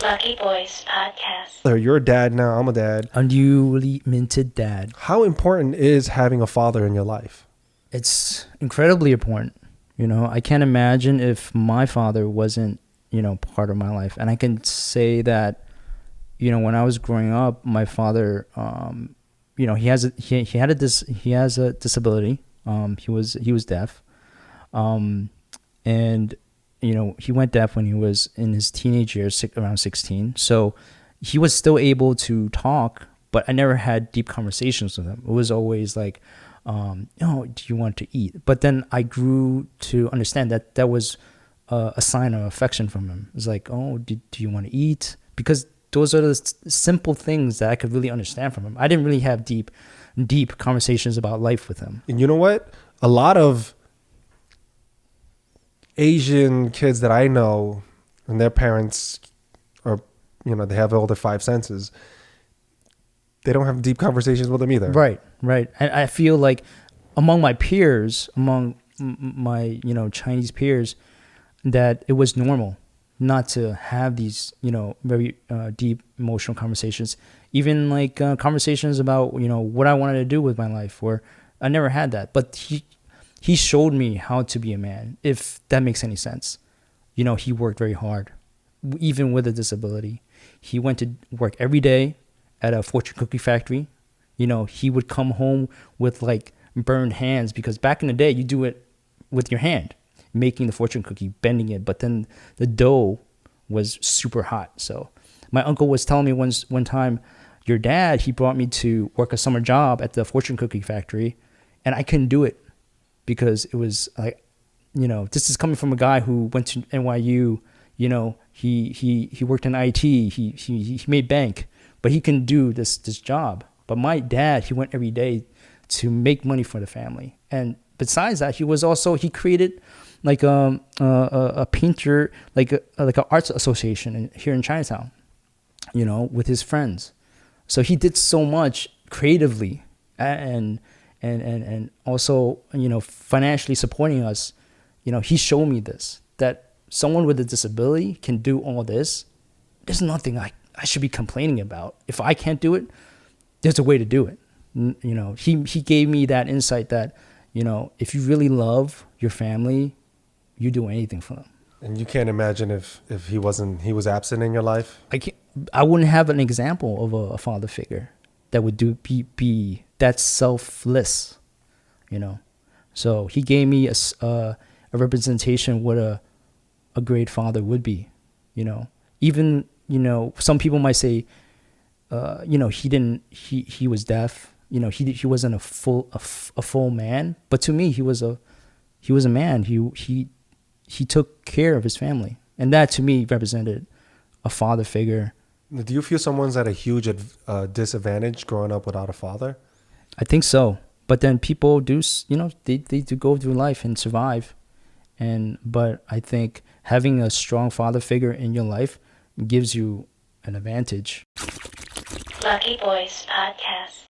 Lucky Boys Podcast. You're a dad now. I'm a dad. A newly minted dad. How important is having a father in your life? It's incredibly important. You know, I can't imagine if my father wasn't, part of my life. And I can say that, when I was growing up, my father, he has a disability. He was deaf. And he went deaf when he was in his teenage years, around 16. So he was still able to talk, but I never had deep conversations with him. It was always like, do you want to eat? But then I grew to understand that that was a sign of affection from him. It's like, do you want to eat? Because those are the simple things that I could really understand from him. I didn't really have deep conversations about life with him. And you know what? A lot of Asian kids that I know and their parents are, they have all their five senses. They don't have deep conversations with them either. Right. And I feel like among my peers, among my, Chinese peers, that it was normal not to have these, very deep emotional conversations. Even like conversations about, what I wanted to do with my life, or I never had that. But he showed me how to be a man, if that makes any sense. He worked very hard, even with a disability. He went to work every day at a fortune cookie factory. He would come home with like burned hands, because back in the day, you do it with your hand, making the fortune cookie, bending it. But then the dough was super hot. So my uncle was telling me one time, your dad, he brought me to work a summer job at the fortune cookie factory, and I couldn't do it because it was like, this is coming from a guy who went to NYU. He worked in IT. He made bank, but he couldn't do this job. But my dad, he went every day to make money for the family. And besides that, he created like a painter, like an arts association here in Chinatown, with his friends. So he did so much creatively and also, financially supporting us. He showed me this, that someone with a disability can do all this. There's nothing I should be complaining about. If I can't do it, there's a way to do it. He gave me that insight that, if you really love your family, you do anything for them. And you can't imagine if he was absent in your life? I wouldn't have an example of a father figure that would be that selfless, So he gave me a representation what a great father would be, Even, some people might say, he was deaf, he wasn't a full man, but to me he was a man. He took care of his family, and that to me represented a father figure. Do you feel someone's at a huge disadvantage growing up without a father? I think so. But then people do, they do go through life and survive. But I think having a strong father figure in your life gives you an advantage. Lucky Boys Podcast.